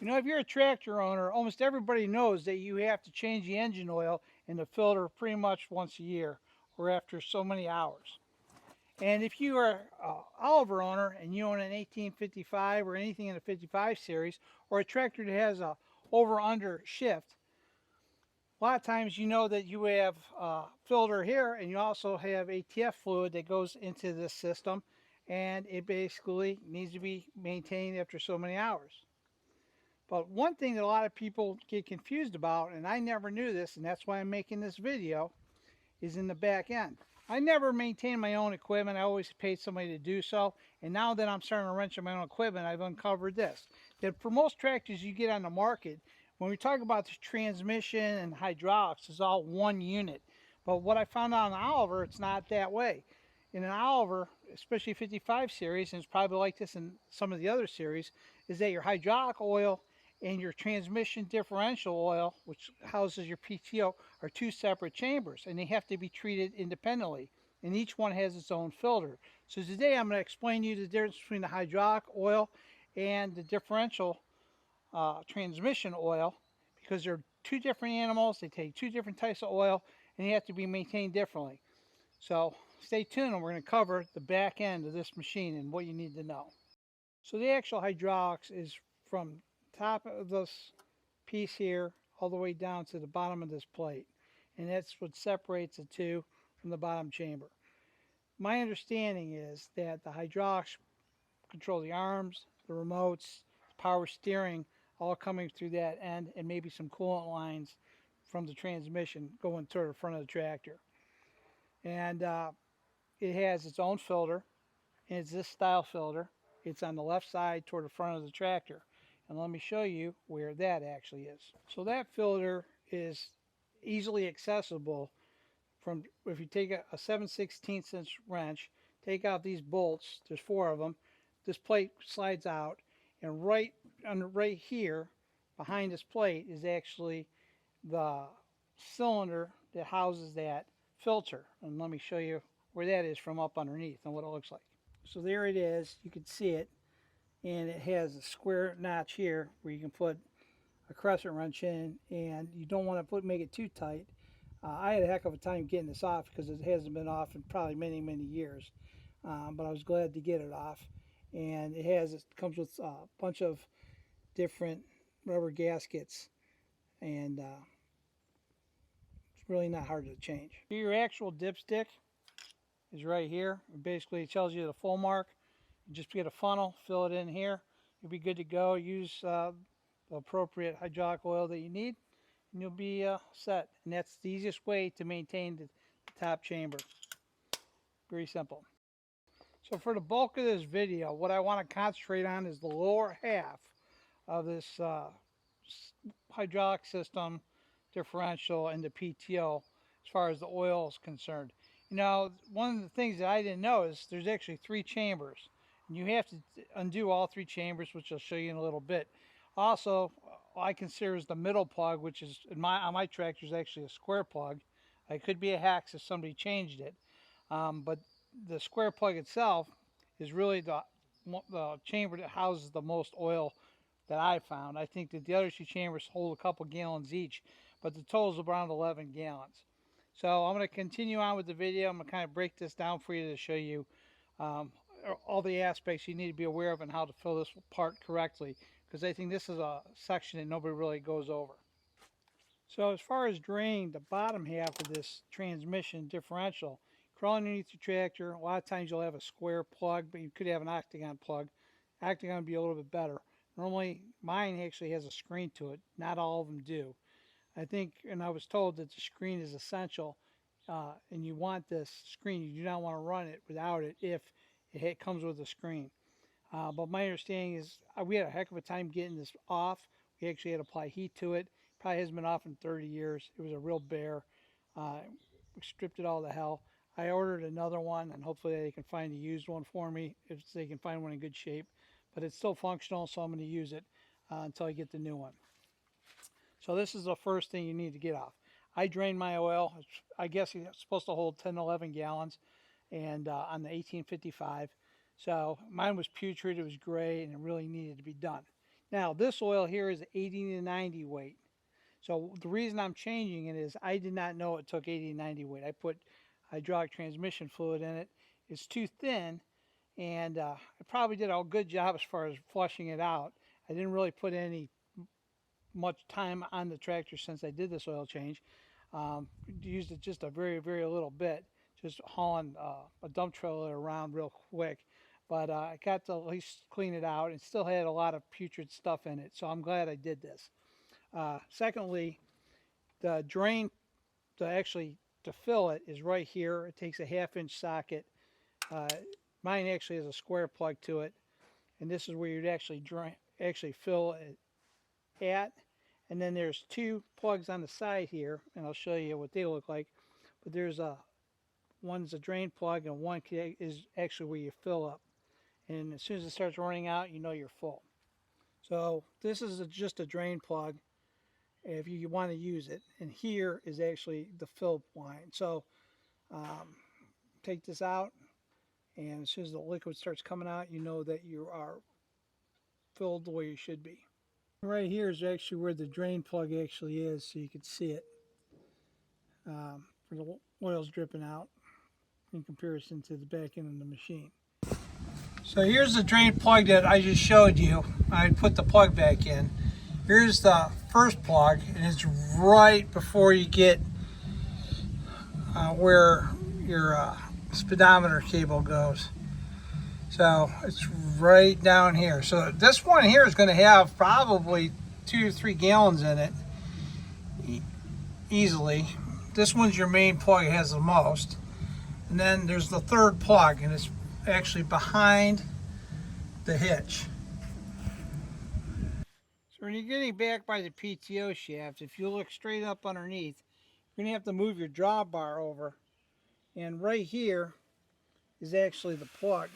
You know, if you're a tractor owner, almost everybody knows that you have to change the engine oil and the filter pretty much once a year or after so many hours. And if you are an Oliver owner and you own an 1855 or anything in the 55 series, or a tractor that has a over under shift, a lot of times you know that you have a filter here and you also have ATF fluid that goes into this system, and it basically needs to be maintained after so many hours. But one thing that a lot of people get confused about, and I never knew this, and that's why I'm making this video, is in the back end. I never maintained my own equipment. I always paid somebody to do so. And now that I'm starting to wrench on my own equipment, I've uncovered this. That for most tractors you get on the market, when we talk about the transmission and hydraulics, it's all one unit. But what I found out on Oliver, it's not that way. In an Oliver, especially 55 series, and it's probably like this in some of the other series, is that your hydraulic oil and your transmission differential oil, which houses your PTO, are two separate chambers, and they have to be treated independently. And each one has its own filter. So today I'm going to explain to you the difference between the hydraulic oil and the differential transmission oil, because they're two different animals. They take two different types of oil, and they have to be maintained differently. So stay tuned, and we're going to cover the back end of this machine and what you need to know. So the actual hydraulics is from top of this piece here all the way down to the bottom of this plate. And that's what separates the two from the bottom chamber. My understanding is that the hydraulics control the arms, the remotes, the power steering, all coming through that end, and maybe some coolant lines from the transmission going toward the front of the tractor. And it has its own filter, and it's this style filter. It's on the left side toward the front of the tractor. And let me show you where that actually is. So that filter is easily accessible from, if you take a 7/16 inch wrench, take out these bolts, there's four of them, this plate slides out, and right here behind this plate is actually the cylinder that houses that filter. And let me show you where that is from up underneath and what it looks like. So there it is, you can see it, and it has a square notch here where you can put a crescent wrench in, and you don't want to make it too tight. I had a heck of a time getting this off because it hasn't been off in probably many years, but I was glad to get it off. And it comes with a bunch of different rubber gaskets, and it's really not hard to change. Your actual dipstick is right here. Basically, it tells you the full mark. You just get a funnel, fill it in here. You'll be good to go. Use the appropriate hydraulic oil that you need, and you'll be set. And that's the easiest way to maintain the top chamber. Very simple. So for the bulk of this video, what I want to concentrate on is the lower half of this hydraulic system, differential, and the PTO as far as the oil is concerned. You know, one of the things that I didn't know is there's actually three chambers, and you have to undo all three chambers, which I'll show you in a little bit. Also, I consider is the middle plug, which is on my tractor is actually a square plug. It could be a hex if somebody changed it, but the square plug itself is really the chamber that houses the most oil that I found. I think that the other two chambers hold a couple gallons each, but the total is around 11 gallons. So I'm going to continue on with the video. I'm going to kind of break this down for you to show you um, all the aspects you need to be aware of and how to fill this part correctly, because I think this is a section that nobody really goes over. So as far as draining the bottom half of this transmission differential, crawl underneath your tractor. A lot of times you'll have a square plug, but you could have an octagon plug. Octagon would be a little bit better. Normally, mine actually has a screen to it. Not all of them do. I think, and I was told that the screen is essential, and you want this screen. You do not want to run it without it if it comes with a screen. But my understanding is we had a heck of a time getting this off. We actually had to apply heat to it. Probably hasn't been off in 30 years. It was a real bear. We stripped it all to hell. I ordered another one, and hopefully they can find a used one for me if they can find one in good shape. But it's still functional, so I'm going to use it until I get the new one. So this is the first thing you need to get off. I drained my oil. I guess it's supposed to hold 10 to 11 gallons, and on the 1855. So mine was putrid, it was gray, and it really needed to be done. Now this oil here is 80 to 90 weight. So the reason I'm changing it is I did not know it took 80 to 90 weight. I put hydraulic transmission fluid in it. It's too thin, and I probably did a good job as far as flushing it out. I didn't really put any much time on the tractor since I did this oil change. Used it just a very little bit, just hauling a dump trailer around real quick. But I got to at least clean it out and still had a lot of putrid stuff in it. So I'm glad I did this. Secondly, the drain to fill it is right here. It takes a 1/2 inch socket. Uh, Mine actually has a square plug to it, and this is where you'd actually fill it at. And then there's two plugs on the side here, and I'll show you what they look like. But there's one's a drain plug, and one is actually where you fill up. And as soon as it starts running out, you know you're full. So this is just a drain plug if you want to use it. And here is actually the fill line. So take this out, and as soon as the liquid starts coming out, you know that you are filled the way you should be. Right here is actually where the drain plug actually is, so you can see it. Where the oil's dripping out in comparison to the back end of the machine. So here's the drain plug that I just showed you. I put the plug back in. Here's the first plug, and it's right before you get where your speedometer cable goes. So it's right down here. So this one here is going to have probably 2 to 3 gallons in it easily. This one's your main plug, it has the most. And then there's the third plug, and it's actually behind the hitch. So when you're getting back by the PTO shaft, if you look straight up underneath, you're going to have to move your drawbar over. And right here is actually the plug.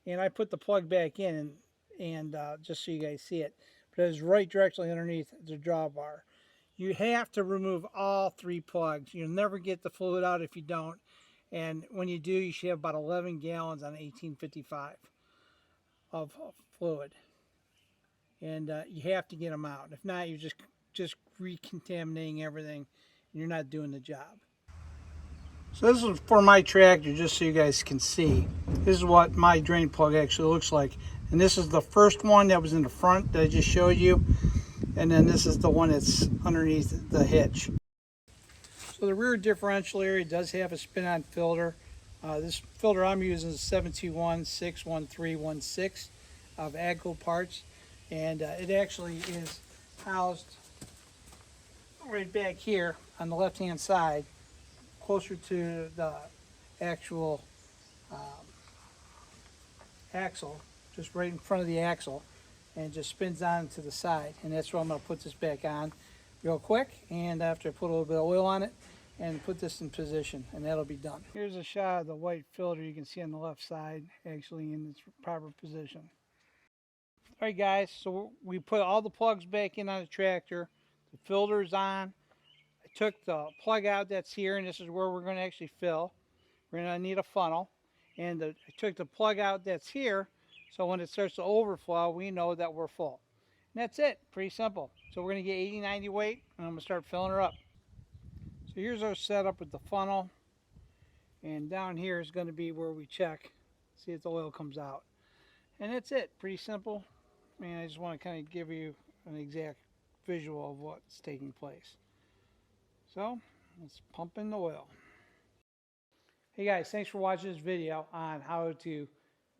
And I put the plug back in, and just so you guys see it, but it's right directly underneath the drawbar. You have to remove all 3 plugs. You'll never get the fluid out if you don't. And when you do, you should have about 11 gallons on 1855 of fluid. And you have to get them out. If not, you're just recontaminating everything, and you're not doing the job. So this is for my tractor, just so you guys can see. This is what my drain plug actually looks like. And this is the first one that was in the front that I just showed you. And then this is the one that's underneath the hitch. So the rear differential area does have a spin-on filter. This filter I'm using is 721-61316 of AGCO parts. And it actually is housed right back here on the left-hand side, closer to the actual axle, just right in front of the axle, and just spins on to the side. And that's where I'm going to put this back on real quick, and after I put a little bit of oil on it and put this in position, and that'll be done. Here's a shot of the white filter you can see on the left side, actually in its proper position. All right guys, so we put all the plugs back in on the tractor. The filter's on. I took the plug out that's here, and this is where we're going to actually fill. We're going to need a funnel. And I took the plug out that's here, so when it starts to overflow, we know that we're full. And that's it, pretty simple. So we're going to get 80, 90 weight, and I'm going to start filling her up. So here's our setup with the funnel. And down here is going to be where we check, see if the oil comes out. And that's it, pretty simple. And I just want to kind of give you an exact visual of what's taking place. So let's pump in the oil. Hey guys, thanks for watching this video on how to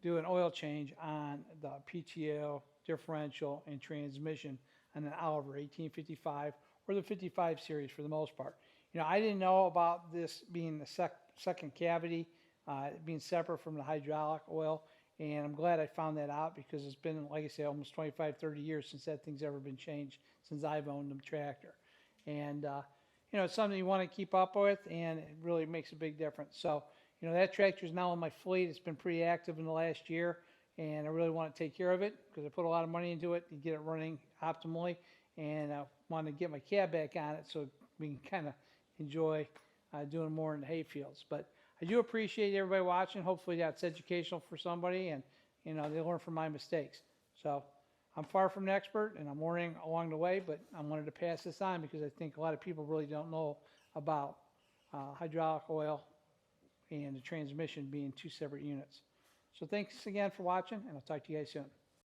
do an oil change on the PTO, differential, and transmission on an Oliver 1855 or the 55 series for the most part. You know, I didn't know about this being the second cavity, being separate from the hydraulic oil, and I'm glad I found that out because it's been, like I say, almost 25, 30 years since that thing's ever been changed, since I've owned the tractor. And you know, it's something you want to keep up with, and it really makes a big difference. So, you know, that tractor is now in my fleet. It's been pretty active in the last year, and I really want to take care of it because I put a lot of money into it to get it running optimally, and I want to get my cab back on it so we can kind of enjoy doing more in the hay fields. But I do appreciate everybody watching. Hopefully that's educational for somebody, and, you know, they learn from my mistakes. So I'm far from an expert and I'm learning along the way, but I wanted to pass this on because I think a lot of people really don't know about hydraulic oil and the transmission being two separate units. So thanks again for watching, and I'll talk to you guys soon.